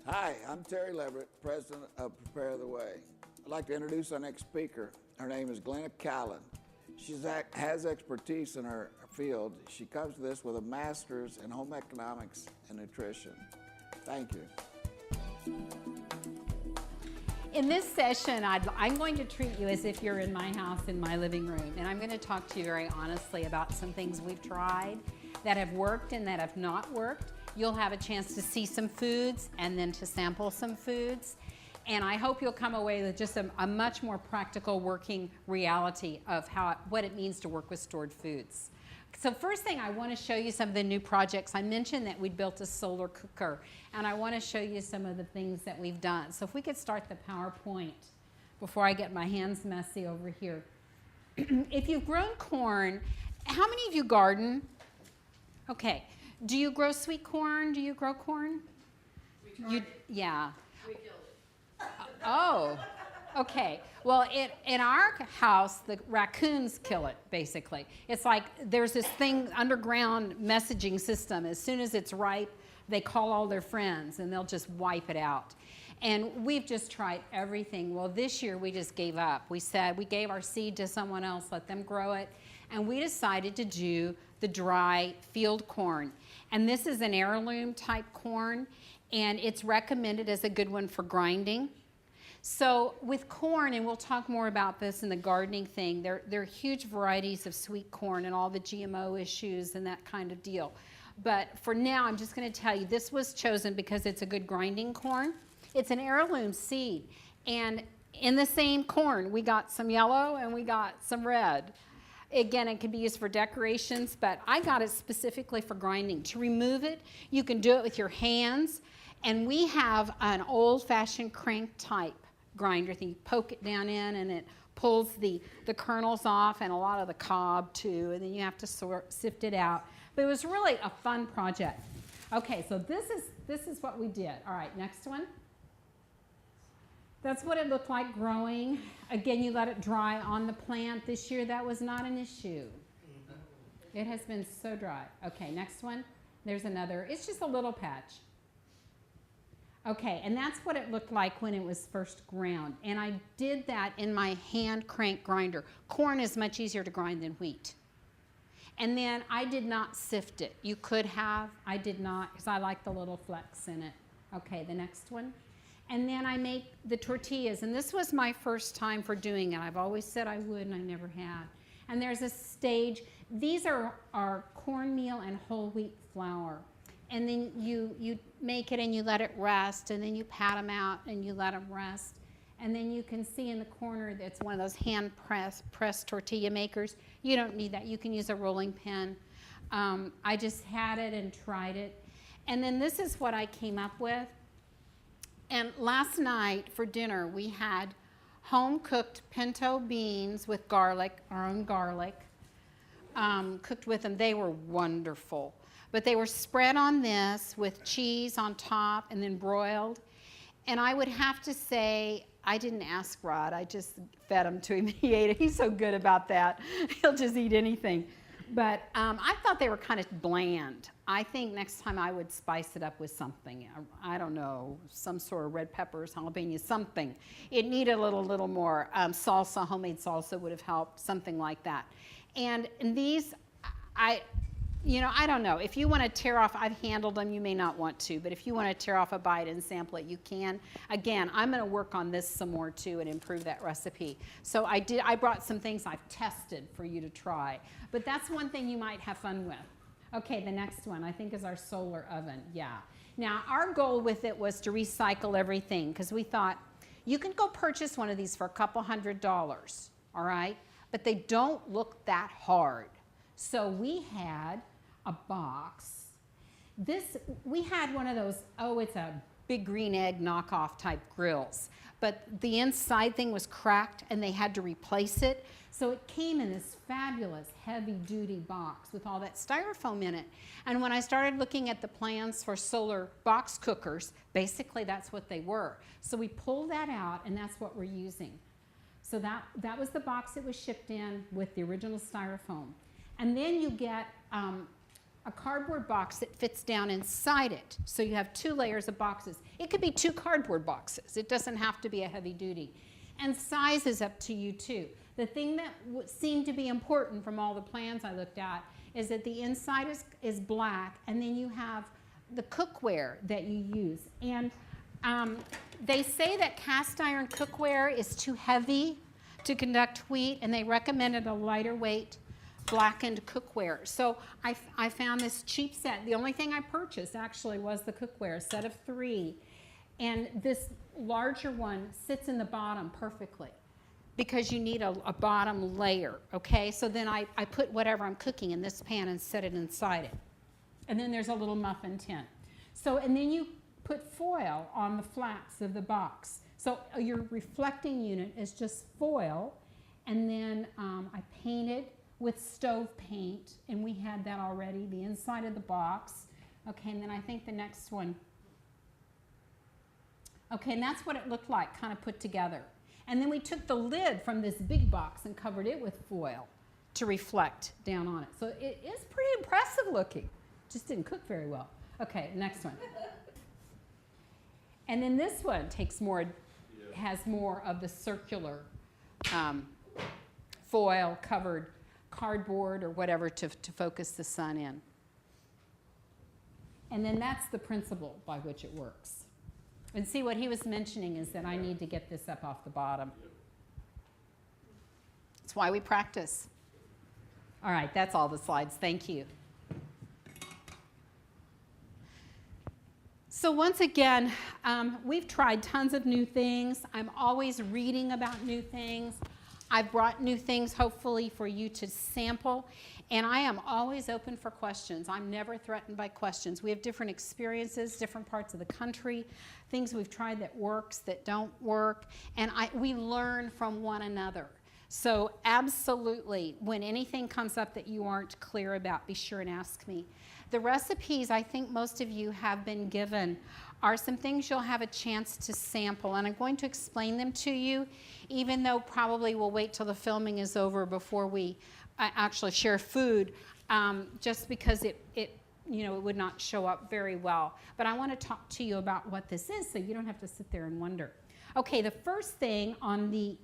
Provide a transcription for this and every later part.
Hi, I'm Terry Leverett, president of Prepare the Way. I'd like to introduce our next speaker. Her name is Glenna Callen. She has expertise in her field. She comes to this with a master's in home economics and nutrition. Thank you. In this session, I'm going to treat you as if you're in my house, in my living room, and I'm going to talk to you very honestly about some things we've tried that have worked and that have not worked. You'll have a chance to see some foods and then to sample some foods, and I hope you'll come away with just a much more practical working reality of what it means to work with stored foods. So first thing, I want to show you some of the new projects. I mentioned that we'd built a solar cooker, and I want to show you some of the things that we've done. So if we could start the PowerPoint before I get my hands messy over here. If you've grown corn, how many of you garden? Okay. Do you grow sweet corn? Do you grow corn? We tried it. Yeah. We killed it. Oh, okay. Well, in our house, the raccoons kill it, basically. It's like there's this thing, underground messaging system. As soon as it's ripe, they call all their friends, and they'll just wipe it out. And we've just tried everything. Well, this year, we just gave up. We said we gave our seed to someone else, let them grow it, and we decided to do the dry field corn. And this is an heirloom type corn, and it's recommended as a good one for grinding. So with corn, and we'll talk more about this in the gardening thing, there are huge varieties of sweet corn and all the GMO issues and that kind of deal. But for now, I'm just going to tell you, this was chosen because it's a good grinding corn. It's an heirloom seed. And in the same corn, we got some yellow and we got some red. Again, it can be used for decorations, but I got it specifically for grinding. To remove it, you can do it with your hands. And we have an old-fashioned crank type grinder thing. You poke it down in and it pulls the kernels off and a lot of the cob too, and then you have to sift it out. But it was really a fun project. Okay, so this is what we did. All right, next one. That's what it looked like growing. Again, you let it dry on the plant. This year, that was not an issue. It has been so dry. Okay, next one. There's another. It's just a little patch. Okay, and that's what it looked like when it was first ground. And I did that in my hand crank grinder. Corn is much easier to grind than wheat. And then I did not sift it. You could have. I did not, because I like the little flecks in it. Okay, the next one. And then I make the tortillas, and this was my first time for doing it. I've always said I would, and I never had. And there's a stage. These are cornmeal and whole wheat flour. And then you make it and you let it rest, and then you pat them out and you let them rest. And then you can see in the corner that's one of those hand pressed tortilla makers. You don't need that. You can use a rolling pin. I just had it and tried it. And then this is what I came up with. And last night for dinner, we had home-cooked pinto beans with garlic, our own garlic, cooked with them. They were wonderful. But they were spread on this with cheese on top and then broiled. And I would have to say, I didn't ask Rod. I just fed him to him. He ate it. He's so good about that. He'll just eat anything. But I thought they were kind of bland. I think next time I would spice it up with something. I don't know, some sort of red peppers, jalapenos, something. It needed a little more salsa, homemade salsa would have helped, something like that. And these, I don't know. If you want to tear off, I've handled them, you may not want to, but if you want to tear off a bite and sample it, you can. Again, I'm going to work on this some more too and improve that recipe. So I brought some things I've tested for you to try. But that's one thing you might have fun with. Okay, the next one I think is our solar oven. Yeah. Now, our goal with it was to recycle everything because we thought you can go purchase one of these for a couple $100, all right? But they don't look that hard. So we had a box. We had one of those, it's a big green egg knockoff type grills. But the inside thing was cracked and they had to replace it. So it came in this fabulous heavy-duty box with all that styrofoam in it. And when I started looking at the plans for solar box cookers, basically that's what they were. So we pulled that out, and that's what we're using. So that was the box it was shipped in with the original styrofoam. And then you get a cardboard box that fits down inside it. So you have 2 layers of boxes. It could be 2 cardboard boxes. It doesn't have to be a heavy duty. And size is up to you too. The thing that seemed to be important from all the plans I looked at is that the inside is black, and then you have the cookware that you use. And they say that cast iron cookware is too heavy to conduct wheat, and they recommended a lighter weight blackened cookware. So I found this cheap set. The only thing I purchased actually was the cookware, a set of 3. And this larger one sits in the bottom perfectly because you need a bottom layer, okay? So then I put whatever I'm cooking in this pan and set it inside it. And then there's a little muffin tin. So, and then you put foil on the flaps of the box. So your reflecting unit is just foil, and then I painted with stove paint, and we had that already, the inside of the box. Okay, and then I think the next one. Okay, and that's what it looked like, kind of put together. And then we took the lid from this big box and covered it with foil to reflect down on it. So it is pretty impressive looking. Just didn't cook very well. Okay, next one. And then this one takes more, has more of the circular foil covered cardboard or whatever to focus the sun in. And then that's the principle by which it works. And see, what he was mentioning is that I need to get this up off the bottom. That's why we practice. All right, that's all the slides. Thank you. So once again, we've tried tons of new things. I'm always reading about new things. I've brought new things, hopefully, for you to sample. And I am always open for questions. I'm never threatened by questions. We have different experiences, different parts of the country, things we've tried that works, that don't work. And we learn from one another. So absolutely, when anything comes up that you aren't clear about, be sure and ask me. The recipes I think most of you have been given are some things you'll have a chance to sample, and I'm going to explain them to you, even though probably we'll wait till the filming is over before we actually share food, just because it would not show up very well. But I want to talk to you about what this is so you don't have to sit there and wonder. Okay, the first thing on the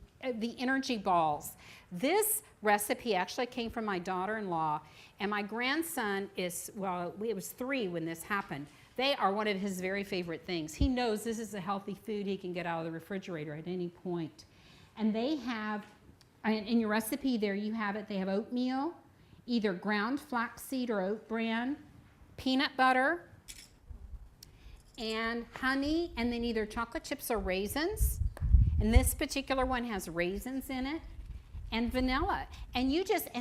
energy balls. This recipe actually came from my daughter-in-law, and my grandson is, well, it was 3 when this happened. They are one of his very favorite things. He knows this is a healthy food he can get out of the refrigerator at any point. And they have, in your recipe there you have it, they have oatmeal, either ground flaxseed or oat bran, peanut butter, and honey, and then either chocolate chips or raisins. And this particular one has raisins in it, and vanilla. And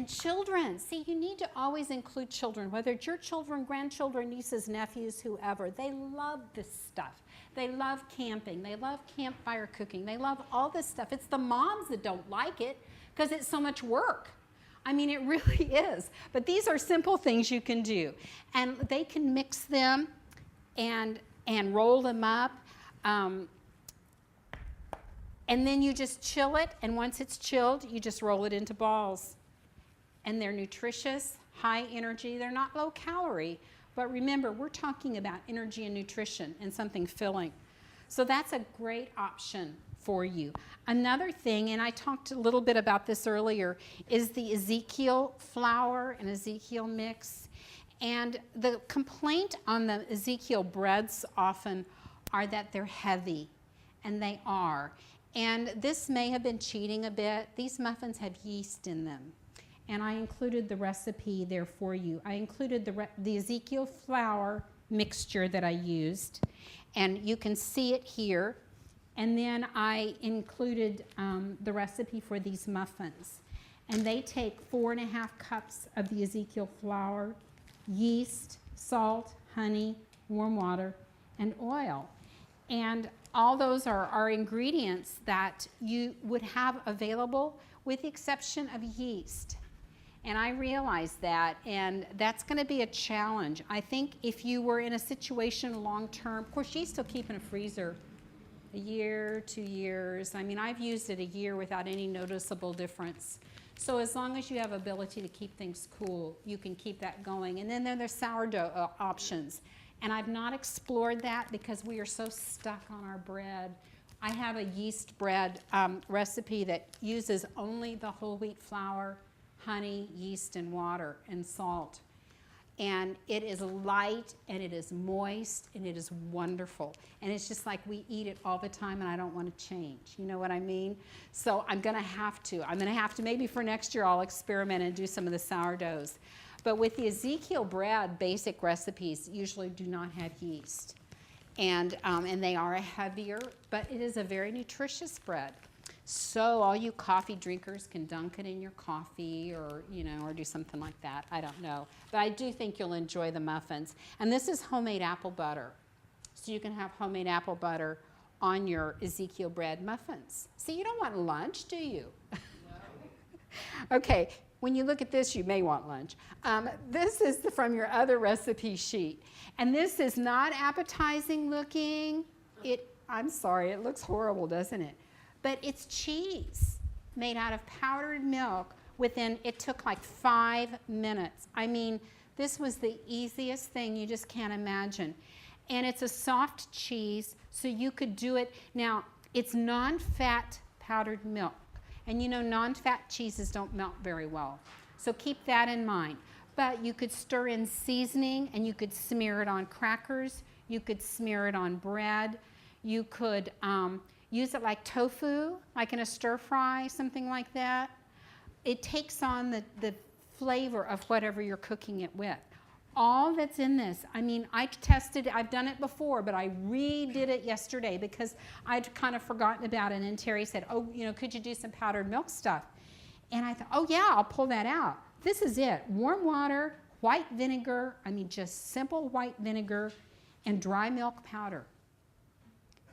children, see, you need to always include children, whether it's your children, grandchildren, nieces, nephews, whoever. They love this stuff. They love camping. They love campfire cooking. They love all this stuff. It's the moms that don't like it because it's so much work. I mean, it really is. But these are simple things you can do. And they can mix them and roll them up. And then you just chill it, and once it's chilled, you just roll it into balls. And they're nutritious, high energy. They're not low calorie, but remember, we're talking about energy and nutrition and something filling. So that's a great option for you. Another thing, and I talked a little bit about this earlier, is the Ezekiel flour and Ezekiel mix. And the complaint on the Ezekiel breads often are that they're heavy, and they are. And this may have been cheating a bit. These muffins have yeast in them. And I included the recipe there for you. I included the Ezekiel flour mixture that I used. And you can see it here. And then I included the recipe for these muffins. And they take 4.5 cups of the Ezekiel flour, yeast, salt, honey, warm water, and oil. And all those are ingredients that you would have available with the exception of yeast. And I realize that, and that's going to be a challenge. I think if you were in a situation long term, of course, yeast will keep in a freezer a year, 2 years. I mean, I've used it a year without any noticeable difference. So as long as you have ability to keep things cool, you can keep that going. And then there's sourdough options. And I've not explored that because we are so stuck on our bread. I have a yeast bread recipe that uses only the whole wheat flour, honey, yeast, and water, and salt. And it is light, and it is moist, and it is wonderful. And it's just like we eat it all the time, and I don't want to change. You know what I mean? So I'm going to have to, maybe for next year I'll experiment and do some of the sourdoughs. But with the Ezekiel bread, basic recipes usually do not have yeast. And they are a heavier, but it is a very nutritious bread. So all you coffee drinkers can dunk it in your coffee or, or do something like that. I don't know. But I do think you'll enjoy the muffins. And this is homemade apple butter. So you can have homemade apple butter on your Ezekiel bread muffins. See, you don't want lunch, do you? No. Okay, when you look at this, you may want lunch. This is from your other recipe sheet. And this is not appetizing looking. I'm sorry, it looks horrible, doesn't it? But it's cheese made out of powdered milk it took like 5 minutes. I mean, this was the easiest thing, you just can't imagine. And it's a soft cheese, so you could do it. Now, it's non-fat powdered milk. And non-fat cheeses don't melt very well. So keep that in mind. But you could stir in seasoning, and you could smear it on crackers. You could smear it on bread. You could use it like tofu, like in a stir fry, something like that. It takes on the flavor of whatever you're cooking it with. All that's in this, I mean, I've done it before, but I redid it yesterday because I'd kind of forgotten about it. And Terry said, oh, could you do some powdered milk stuff? And I thought, oh yeah, I'll pull that out. This is it, warm water, white vinegar, just simple white vinegar and dry milk powder.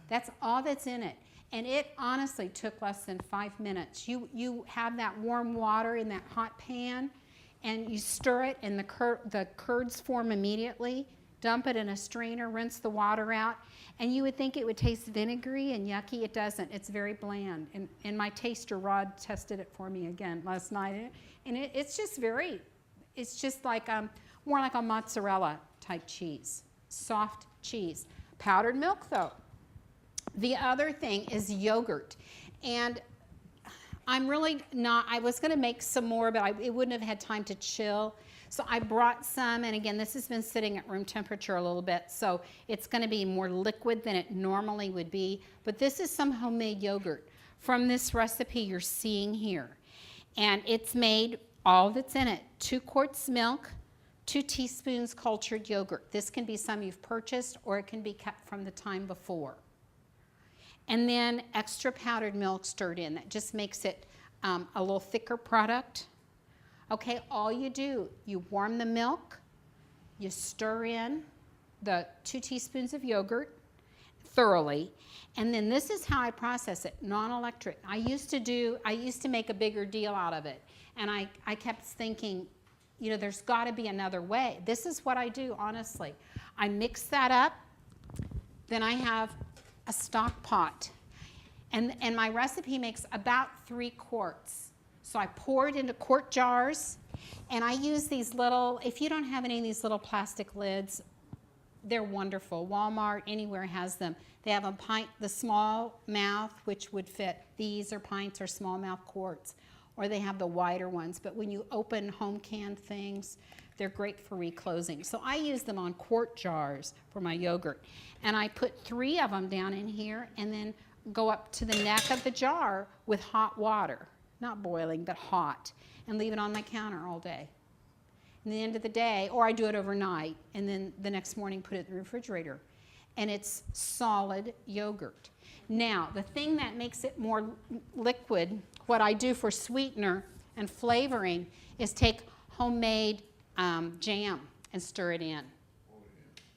That's all that's in it. And it honestly took less than 5 minutes. You have that warm water in that hot pan, and you stir it, and the curds form immediately. Dump it in a strainer, rinse the water out, and you would think it would taste vinegary and yucky. It doesn't. It's very bland. And my taster Rod tested it for me again last night, and it's just like more like a mozzarella type cheese, soft cheese. Powdered milk though. The other thing is yogurt, and I'm really not, I was going to make some more, but it wouldn't have had time to chill. So I brought some, and again, this has been sitting at room temperature a little bit, so it's going to be more liquid than it normally would be. But this is some homemade yogurt from this recipe you're seeing here. And it's made, all that's in it, 2 quarts milk, 2 teaspoons cultured yogurt. This can be some you've purchased, or it can be kept from the time before. And then extra powdered milk stirred in. That just makes it a little thicker product. Okay, all you do, you warm the milk, you stir in the 2 teaspoons of yogurt thoroughly, and then this is how I process it, non-electric. I used to make a bigger deal out of it, and I kept thinking, there's got to be another way. This is what I do, honestly. I mix that up, then I have a stock pot, and my recipe makes about 3 quarts. So I pour it into quart jars, and I use these little, if you don't have any of these little plastic lids, they're wonderful. Walmart, anywhere has them. They have a pint, the small mouth, which would fit, these are pints or small mouth quarts, or they have the wider ones. But when you open home canned things, they're great for reclosing. So I use them on quart jars for my yogurt. And I put 3 of them down in here and then go up to the neck of the jar with hot water. Not boiling, but hot. And leave it on my counter all day. And the end of the day, or I do it overnight, and then the next morning put it in the refrigerator. And it's solid yogurt. Now, the thing that makes it more liquid, what I do for sweetener and flavoring, is take homemade jam and stir it in.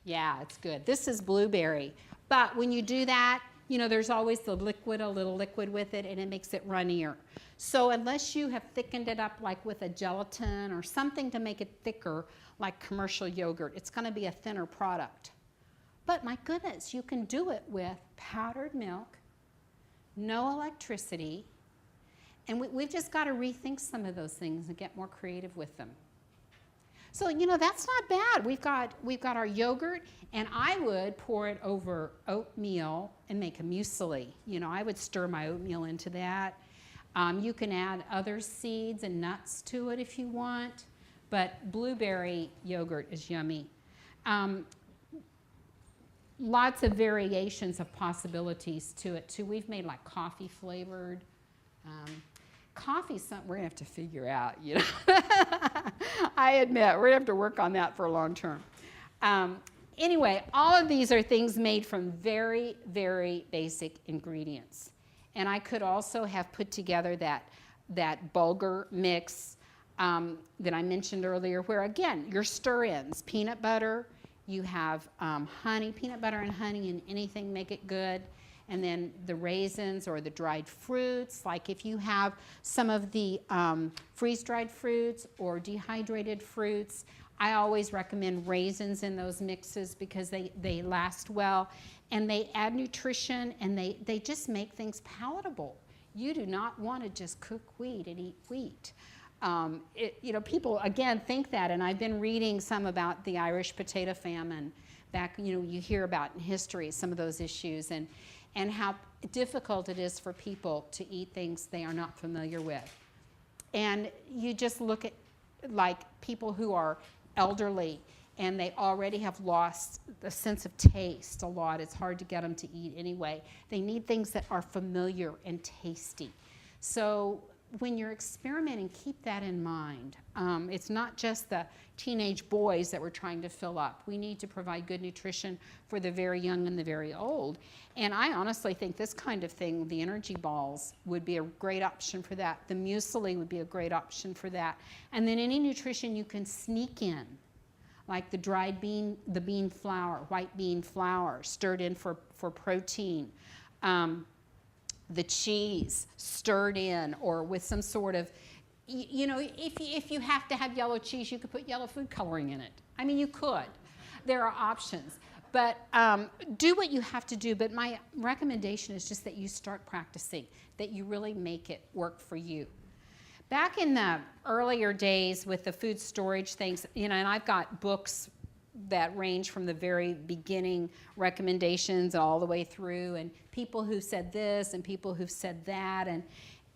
Yeah, it's good. This is blueberry. But when you do that, there's always a little liquid with it, and it makes it runnier. So unless you have thickened it up like with a gelatin or something to make it thicker, like commercial yogurt, it's going to be a thinner product. But my goodness, you can do it with powdered milk, no electricity, And we've just got to rethink some of those things and get more creative with them. So, that's not bad. We've got our yogurt, and I would pour it over oatmeal and make a muesli. I would stir my oatmeal into that. You can add other seeds and nuts to it if you want, but blueberry yogurt is yummy. Lots of variations of possibilities to it, too. We've made like coffee flavored. Coffee's something we're going to have to figure out, I admit, we're going to have to work on that for a long term. Anyway, all of these are things made from very, very basic ingredients. And I could also have put together that bulgur mix that I mentioned earlier, where, again, your stir-ins, peanut butter, you have honey, peanut butter and honey, and anything make it good. And then the raisins or the dried fruits, like if you have some of the freeze-dried fruits or dehydrated fruits, I always recommend raisins in those mixes because they last well and they add nutrition and they just make things palatable. You do not want to just cook wheat and eat wheat. People, again, think that, and I've been reading some about the Irish potato famine back, you hear about in history some of those issues and how difficult it is for people to eat things they are not familiar with. And you just look at like people who are elderly and they already have lost the sense of taste a lot. It's hard to get them to eat anyway. They need things that are familiar and tasty. So when you're experimenting, keep that in mind. It's not just the teenage boys that we're trying to fill up. We need to provide good nutrition for the very young and the very old. And I honestly think this kind of thing, the energy balls, would be a great option for that. The muesli would be a great option for that. And then any nutrition you can sneak in, like the dried bean, the bean flour, white bean flour, stirred in for protein. The cheese stirred in, or with some sort of, if you have to have yellow cheese, you could put yellow food coloring in it. I mean, you could. There are options. But do what you have to do. But my recommendation is just that you start practicing, that you really make it work for you. Back in the earlier days with the food storage things, and I've got books that range from the very beginning recommendations all the way through, and people who said this and people who've said that,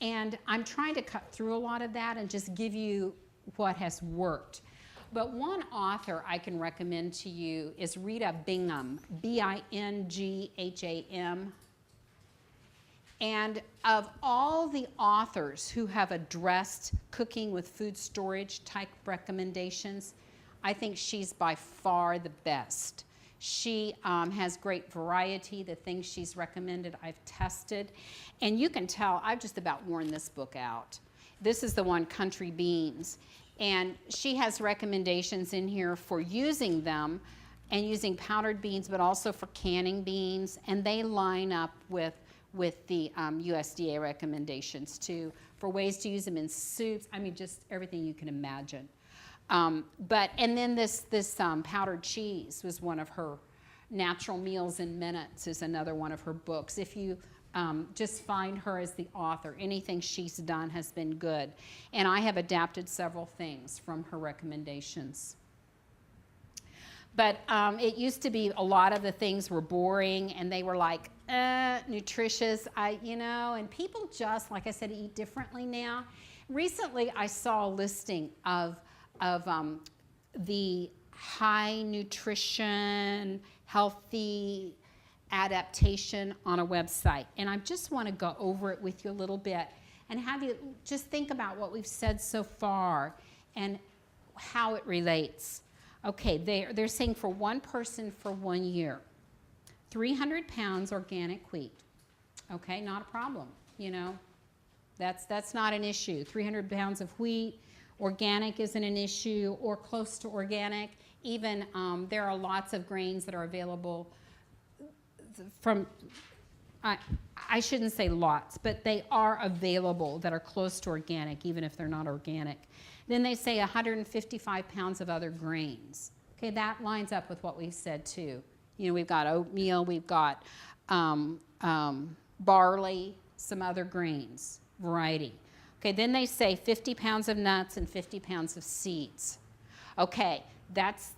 and I'm trying to cut through a lot of that and just give you what has worked. But one author I can recommend to you is Rita Bingham, Bingham. And of all the authors who have addressed cooking with food storage type recommendations, I think she's by far the best. She has great variety. The things she's recommended, I've tested. And you can tell I've just about worn this book out. This is the one, Country Beans. And she has recommendations in here for using them and using powdered beans, but also for canning beans. And they line up with the USDA recommendations too, for ways to use them in soups. I mean, just everything you can imagine. And then this powdered cheese was one of her. Natural Meals in Minutes is another one of her books. If you just find her as the author, anything she's done has been good. And I have adapted several things from her recommendations. But it used to be a lot of the things were boring and they were like, nutritious, and people just, like I said, eat differently now. Recently, I saw a listing of the high nutrition, healthy adaptation on a website. And I just want to go over it with you a little bit and have you just think about what we've said so far and how it relates. Okay, they're saying for one person for 1 year, 300 pounds organic wheat. Okay, not a problem, That's not an issue. 300 pounds of wheat. Organic isn't an issue, or close to organic. Even there are lots of grains that are available from, I shouldn't say lots, but they are available that are close to organic, even if they're not organic. Then they say 155 pounds of other grains. Okay, that lines up with what we've said too. We've got oatmeal, we've got barley, some other grains, variety. Okay, then they say 50 pounds of nuts and 50 pounds of seeds. Okay, that's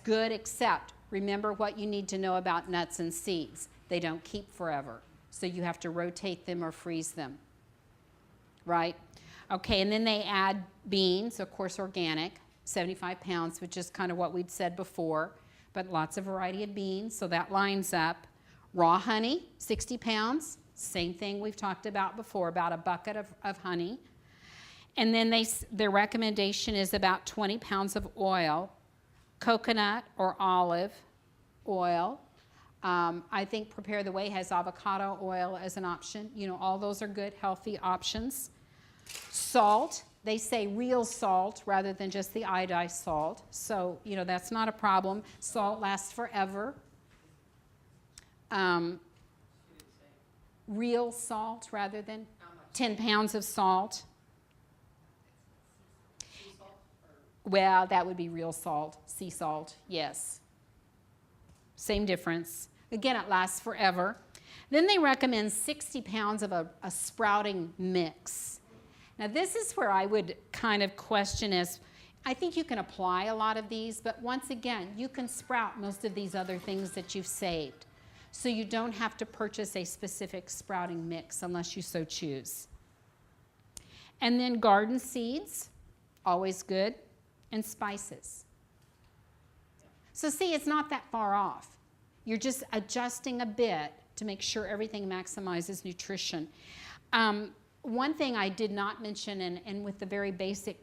good, except remember what you need to know about nuts and seeds. They don't keep forever, so you have to rotate them or freeze them, right? Okay, and then they add beans, of course organic, 75 pounds, which is kind of what we'd said before, but lots of variety of beans, so that lines up. Raw honey, 60 pounds, same thing we've talked about before, about a bucket of honey. And then their recommendation is about 20 pounds of oil, coconut or olive oil. I think Prepare the Way has avocado oil as an option. You know, all those are good, healthy options. Salt, they say real salt rather than just the iodized salt. So, you know, that's not a problem. Salt lasts forever. Real salt rather than 10 pounds of salt. Well, that would be real salt, sea salt, yes. Same difference. Again, it lasts forever. Then they recommend 60 pounds of a sprouting mix. Now, this is where I would kind of question is, I think you can apply a lot of these, but once again, you can sprout most of these other things that you've saved. So you don't have to purchase a specific sprouting mix unless you so choose. And then garden seeds, always good, and spices. So see, it's not that far off. You're just adjusting a bit to make sure everything maximizes nutrition. One thing I did not mention, and with the very basic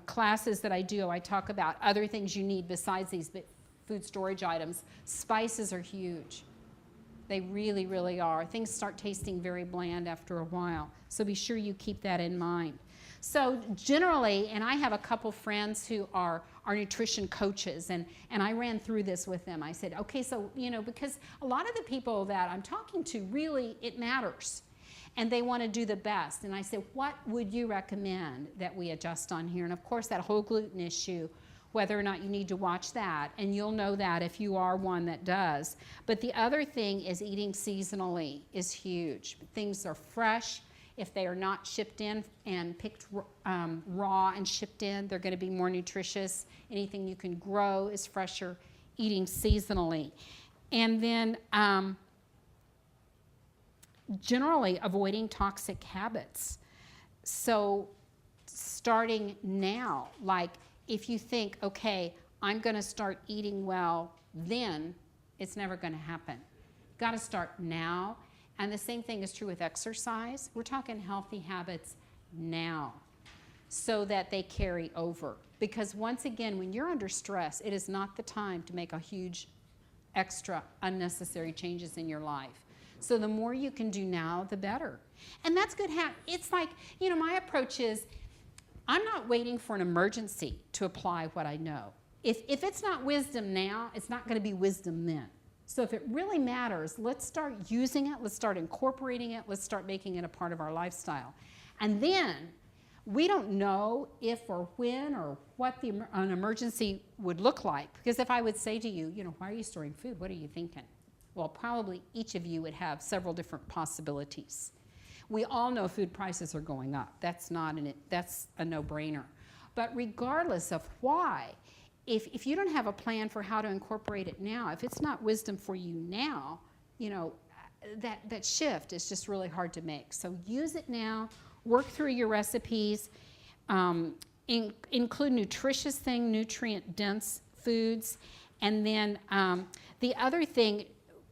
classes that I do, I talk about other things you need besides these food storage items. Spices are huge. They really, really are. Things start tasting very bland after a while, so be sure you keep that in mind. So generally, and I have a couple friends who are nutrition coaches, and I ran through this with them. I said, okay, so, you know, because a lot of the people that I'm talking to, really, it matters, and they want to do the best. And I said, what would you recommend that we adjust on here? And of course, that whole gluten issue, whether or not you need to watch that, and you'll know that if you are one that does. But the other thing is eating seasonally is huge. Things are fresh. If they are not shipped in and picked raw and shipped in, they're going to be more nutritious. Anything you can grow is fresher. Eating seasonally. And then generally avoiding toxic habits. So starting now, like if you think, okay, I'm going to start eating well, then it's never going to happen. Got to start now. And the same thing is true with exercise. We're talking healthy habits now so that they carry over. Because once again, when you're under stress, it is not the time to make a huge extra unnecessary changes in your life. So the more you can do now, the better. And that's good. It's like, you know, my approach is I'm not waiting for an emergency to apply what I know. If it's not wisdom now, it's not going to be wisdom then. So if it really matters, let's start using it, let's start incorporating it, let's start making it a part of our lifestyle. And then we don't know if or when or what an emergency would look like. Because if I would say to you, you know, why are you storing food? What are you thinking? Well, probably each of you would have several different possibilities. We all know food prices are going up. That's a no-brainer. But regardless of why, if you don't have a plan for how to incorporate it now, if it's not wisdom for you now, you know, that shift is just really hard to make. So use it now, work through your recipes, include nutritious things, nutrient-dense foods, and then the other thing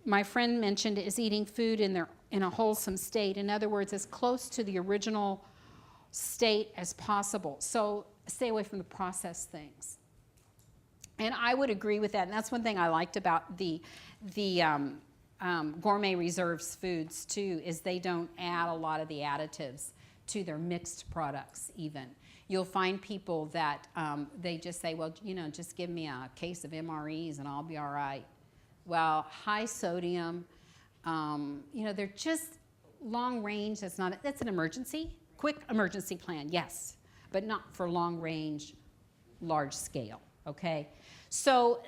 my friend mentioned is eating food in a wholesome state. In other words, as close to the original state as possible. So stay away from the processed things. And I would agree with that. And that's one thing I liked about the Gourmet Reserves foods too, is they don't add a lot of the additives to their mixed products even. You'll find people that they just say, well, you know, just give me a case of MREs and I'll be all right. Well, high sodium, you know, they're just long range. That's an emergency, quick emergency plan, yes, but not for long range, large scale, okay? So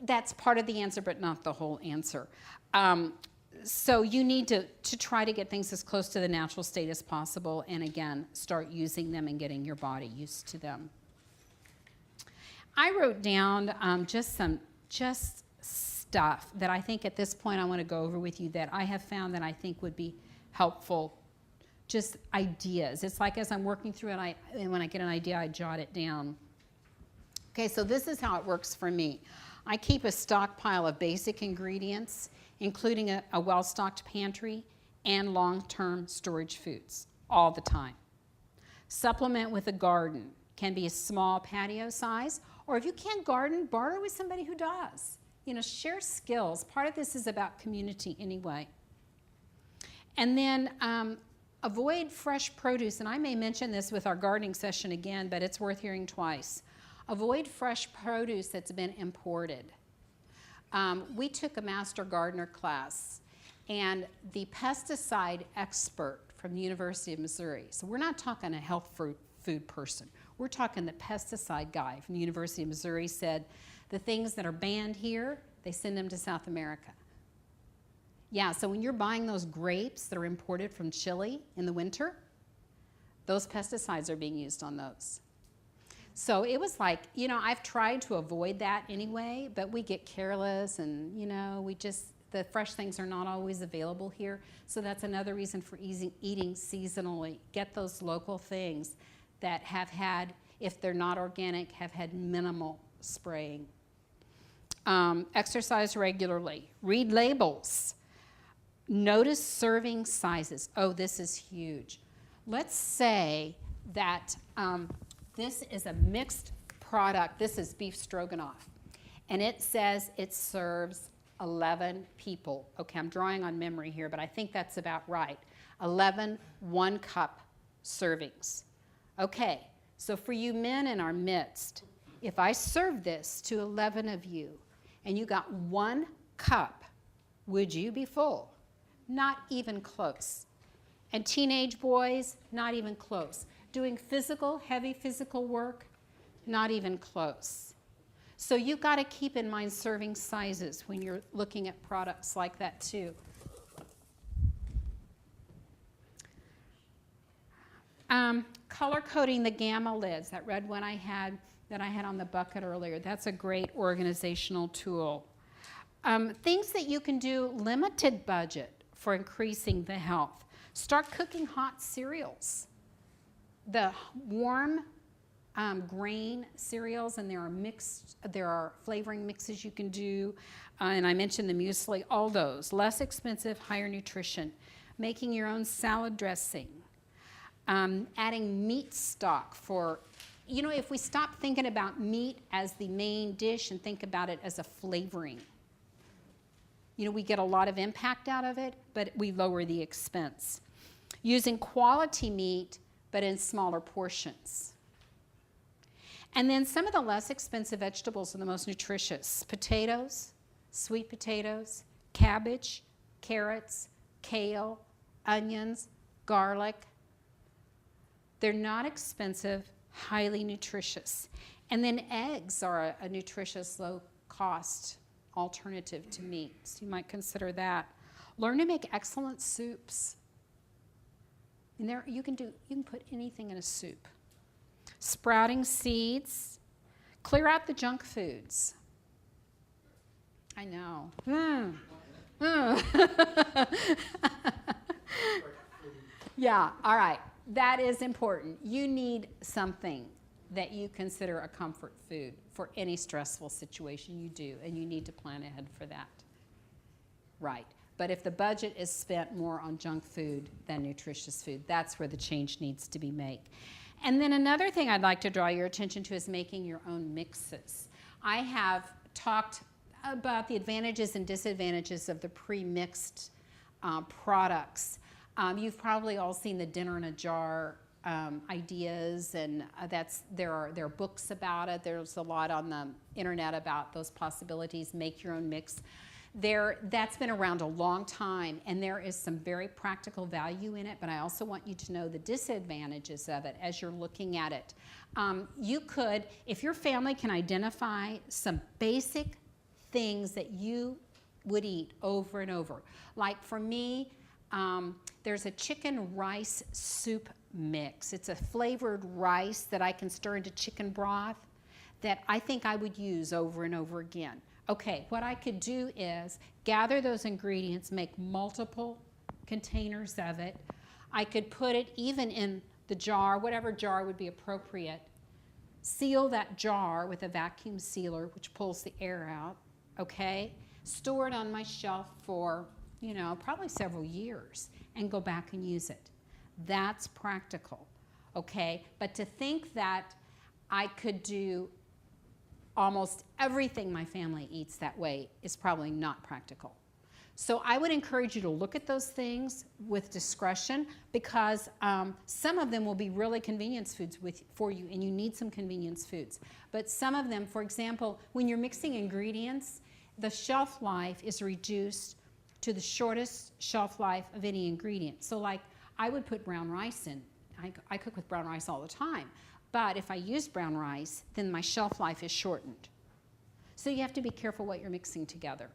that's part of the answer, but not the whole answer. So you need to try to get things as close to the natural state as possible, and again, start using them and getting your body used to them. I wrote down just stuff that I think at this point I want to go over with you that I have found that I think would be helpful, just ideas. It's like as I'm working through it, and when I get an idea, I jot it down. Okay, so this is how it works for me. I keep a stockpile of basic ingredients, including a well-stocked pantry and long-term storage foods all the time. Supplement with a garden. Can be a small patio size, or if you can't garden, barter with somebody who does. You know, share skills. Part of this is about community anyway. And then avoid fresh produce, and I may mention this with our gardening session again, but it's worth hearing twice. Avoid fresh produce that's been imported. We took a master gardener class, and the pesticide expert from the University of Missouri, so we're not talking a health food person, we're talking the pesticide guy from the University of Missouri said the things that are banned here, they send them to South America. Yeah, so when you're buying those grapes that are imported from Chile in the winter, those pesticides are being used on those. So it was like, you know, I've tried to avoid that anyway, but we get careless and, you know, the fresh things are not always available here. So that's another reason for eating seasonally. Get those local things that have had, if they're not organic, have had minimal spraying. Exercise regularly. Read labels. Notice serving sizes. Oh, this is huge. Let's say that this is a mixed product. This is beef stroganoff. And it says it serves 11 people. Okay, I'm drawing on memory here, but I think that's about right. 11 one-cup servings. Okay, so for you men in our midst, if I serve this to 11 of you and you got 1 cup, would you be full? Not even close. And teenage boys, not even close. Doing heavy physical work, not even close. So you've got to keep in mind serving sizes when you're looking at products like that too. Color coding the gamma lids, that red one that I had on the bucket earlier. That's a great organizational tool. Things that you can do, limited budget for increasing the health. Start cooking hot cereals. The warm grain cereals, and there are flavoring mixes you can do, and I mentioned the muesli, all those. Less expensive, higher nutrition. Making your own salad dressing. Adding meat stock for, you know, if we stop thinking about meat as the main dish and think about it as a flavoring, you know, we get a lot of impact out of it, but we lower the expense. Using quality meat, but in smaller portions. And then some of the less expensive vegetables are the most nutritious. Potatoes, sweet potatoes, cabbage, carrots, kale, onions, garlic. They're not expensive, highly nutritious. And then eggs are a nutritious, low-cost alternative to meat. So you might consider that. Learn to make excellent soups. And there you can put anything in a soup. Sprouting seeds. Clear out the junk foods. I know. Yeah, all right. That is important. You need something that you consider a comfort food for any stressful situation you do, and you need to plan ahead for that. Right. But if the budget is spent more on junk food than nutritious food, that's where the change needs to be made. And then another thing I'd like to draw your attention to is making your own mixes. I have talked about the advantages and disadvantages of the pre-mixed products. You've probably all seen the dinner in a jar ideas, and there are books about it. There's a lot on the internet about those possibilities. Make your own mix. That's been around a long time, and there is some very practical value in it, but I also want you to know the disadvantages of it as you're looking at it. You could, if your family can identify some basic things that you would eat over and over. Like for me, there's a chicken rice soup mix. It's a flavored rice that I can stir into chicken broth that I think I would use over and over again. Okay, what I could do is gather those ingredients, make multiple containers of it. I could put it even in the jar, whatever jar would be appropriate. Seal that jar with a vacuum sealer, which pulls the air out, okay? Store it on my shelf for, you know, probably several years and go back and use it. That's practical, okay? But to think that I could do almost everything my family eats that way is probably not practical. So I would encourage you to look at those things with discretion because some of them will be really convenience foods for you and you need some convenience foods. But some of them, for example, when you're mixing ingredients, the shelf life is reduced to the shortest shelf life of any ingredient. So like I would put brown rice in. I cook with brown rice all the time. But if I use brown rice, then my shelf life is shortened. So you have to be careful what you're mixing together.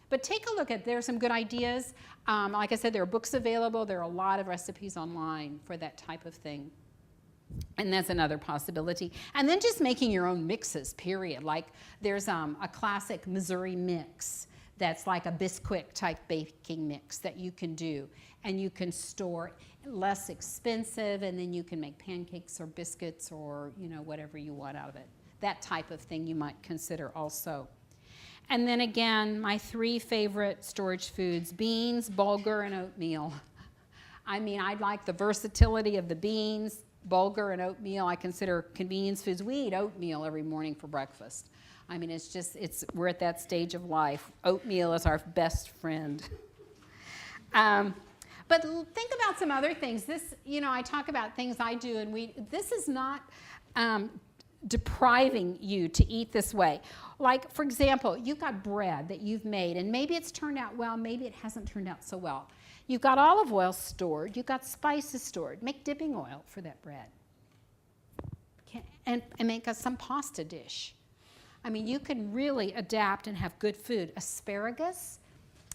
But take a look at, there's some good ideas. Like I said, there are books available. There are a lot of recipes online for that type of thing. And that's another possibility. And then just making your own mixes, period. Like there's a classic Missouri mix that's like a Bisquick type baking mix that you can do. And you can store less expensive, and then you can make pancakes or biscuits or, you know, whatever you want out of it. That type of thing you might consider also. And then again, my 3 favorite storage foods, beans, bulgur, and oatmeal. I mean, I like the versatility of the beans, bulgur, and oatmeal. I consider convenience foods. We eat oatmeal every morning for breakfast. I mean, it's just, we're at that stage of life. Oatmeal is our best friend. But think about some other things. This, you know, I talk about things I do, and this is not depriving you to eat this way. Like, for example, you've got bread that you've made, and maybe it's turned out well, maybe it hasn't turned out so well. You've got olive oil stored, you've got spices stored. Make dipping oil for that bread. And make some pasta dish. I mean, you can really adapt and have good food. Asparagus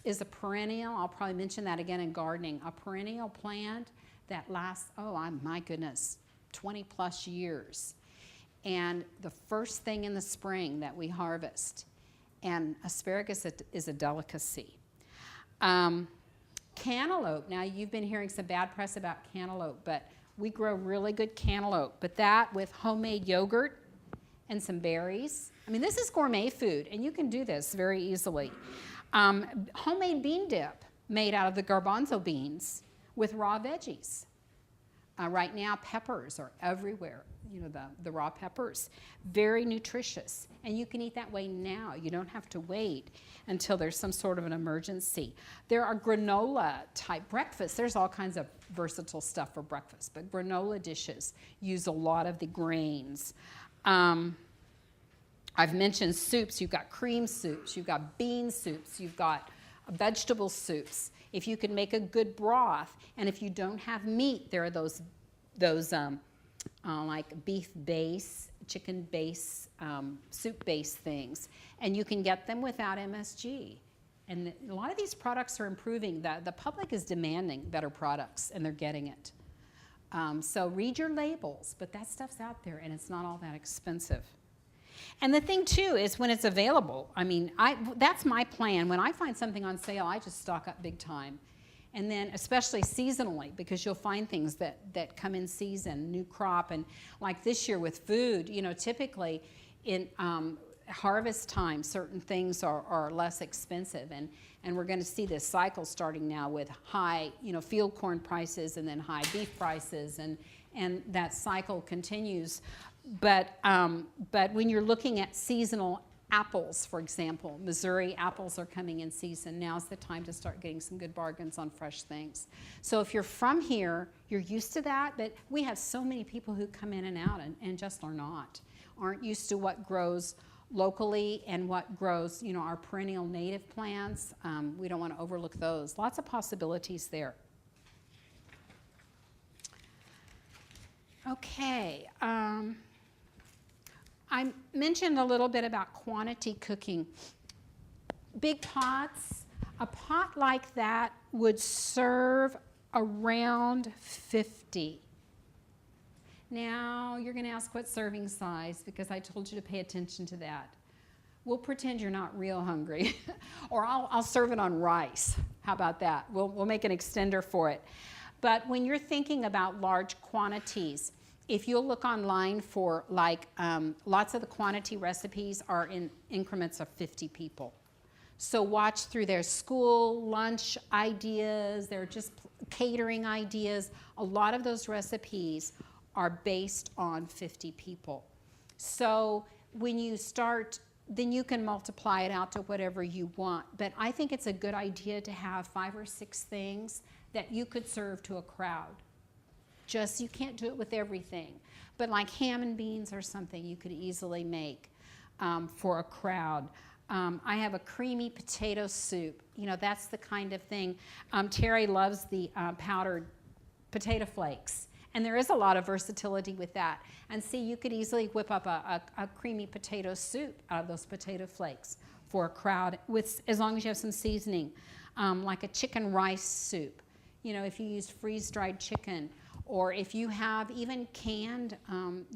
is a perennial. I'll probably mention that again in gardening. A perennial plant that lasts, my goodness, 20 plus years. And the first thing in the spring that we harvest. And asparagus is a delicacy. Cantaloupe. Now, you've been hearing some bad press about cantaloupe, but we grow really good cantaloupe. But that with homemade yogurt and some berries. I mean, this is gourmet food, and you can do this very easily. Homemade bean dip made out of the garbanzo beans with raw veggies. Right now, peppers are everywhere, you know, the raw peppers. Very nutritious. And you can eat that way now. You don't have to wait until there's some sort of an emergency. There are granola-type breakfasts. There's all kinds of versatile stuff for breakfast, but granola dishes use a lot of the grains. I've mentioned soups. You've got cream soups. You've got bean soups. You've got vegetable soups. If you can make a good broth, and if you don't have meat, there are those like beef base, chicken base, soup base things, and you can get them without MSG. And a lot of these products are improving. The public is demanding better products, and they're getting it. So read your labels, but that stuff's out there, and it's not all that expensive. And the thing, too, is when it's available. I mean, that's my plan. When I find something on sale, I just stock up big time. And then especially seasonally, because you'll find things that come in season, new crop. And like this year with food, you know, typically in harvest time, certain things are less expensive. And we're going to see this cycle starting now with high, you know, field corn prices and then high beef prices. And that cycle continues. But when you're looking at seasonal apples, for example, Missouri apples are coming in season. Now's the time to start getting some good bargains on fresh things. So if you're from here, you're used to that, but we have so many people who come in and out and just aren't used to what grows locally and what grows, you know, our perennial native plants. We don't want to overlook those. Lots of possibilities there. Okay. I mentioned a little bit about quantity cooking. big pots. A pot like that would serve around 50. Now, you're going to ask what serving size, because I told you to pay attention to that. We'll pretend you're not real hungry, or I'll serve it on rice. How about that? We'll make an extender for it. But when you're thinking about large quantities, if you'll look online for lots of the quantity recipes are in increments of 50 people. So watch through their school lunch ideas, they're just catering ideas. A lot of those recipes are based on 50 people. So when you start, then you can multiply it out to whatever you want. But I think it's a good idea to have 5 or 6 things that you could serve to a crowd. Just, you can't do it with everything. But like ham and beans or something you could easily make for a crowd. I have a creamy potato soup. You know, that's the kind of thing. Terry loves the powdered potato flakes. And there is a lot of versatility with that. And see, you could easily whip up a creamy potato soup out of those potato flakes for a crowd, with, as long as you have some seasoning, like a chicken rice soup. You know, if you use freeze-dried chicken, or if you have even canned,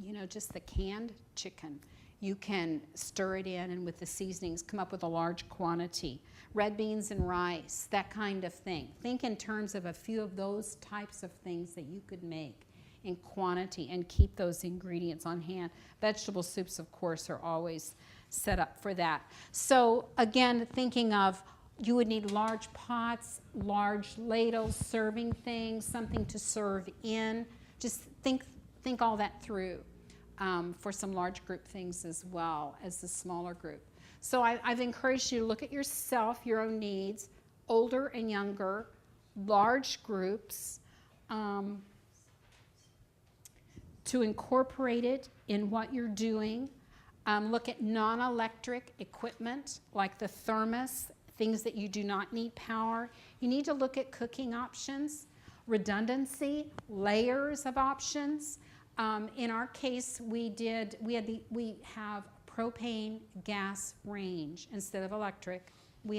you know, just the canned chicken, you can stir it in and with the seasonings come up with a large quantity. Red beans and rice, that kind of thing. Think in terms of a few of those types of things that you could make in quantity and keep those ingredients on hand. Vegetable soups, of course, are always set up for that. So again, thinking of, you would need large pots, large ladles, serving things, something to serve in. Just think all that through for some large group things as well as the smaller group. So I've encouraged you to look at yourself, your own needs, older and younger, large groups, to incorporate it in what you're doing. Look at non-electric equipment like the thermos, things that you do not need power. You need to look at cooking options, redundancy, layers of options. In our case, we have propane gas range instead of electric. We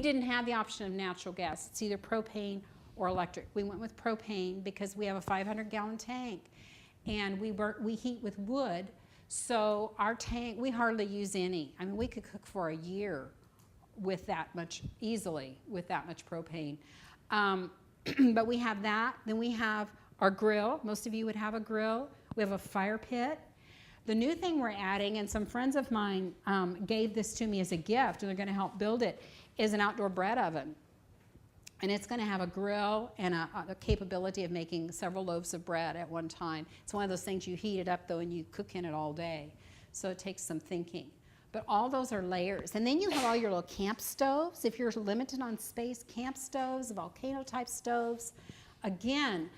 didn't have the option of natural gas. It's either propane or electric. We went with propane because we have a 500-gallon tank, and we heat with wood. So our tank, we hardly use any. I mean, we could cook for a year with that much, easily with that much propane. But we have that. Then we have our grill. Most of you would have a grill. We have a fire pit. The new thing we're adding, and some friends of mine gave this to me as a gift, and they're going to help build it, is an outdoor bread oven. And it's going to have a grill and a capability of making several loaves of bread at one time. It's one of those things you heat it up, though, and you cook in it all day. So it takes some thinking. But all those are layers. And then you have all your little camp stoves. If you're limited on space, camp stoves, volcano-type stoves. Again,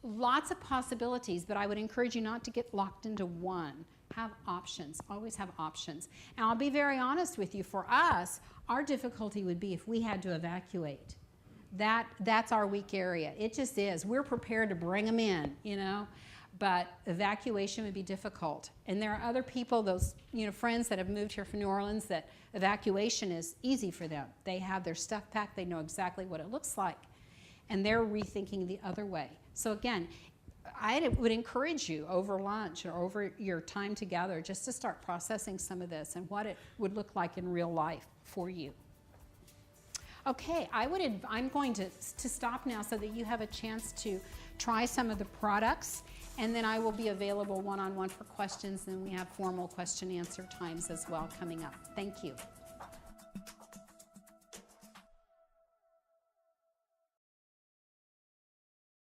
lots of possibilities, but I would encourage you not to get locked into one. Have options. Always have options. And I'll be very honest with you. For us, our difficulty would be if we had to evacuate. That's our weak area. It just is. We're prepared to bring them in, you know, but evacuation would be difficult. And there are other people, those friends that have moved here from New Orleans, that evacuation is easy for them. They have their stuff packed. They know exactly what it looks like. And they're rethinking the other way. So again, I would encourage you over lunch or over your time together just to start processing some of this and what it would look like in real life for you. Okay, I'm going to stop now so that you have a chance to try some of the products, and then I will be available one-on-one for questions, and we have formal question-answer times as well coming up. Thank you.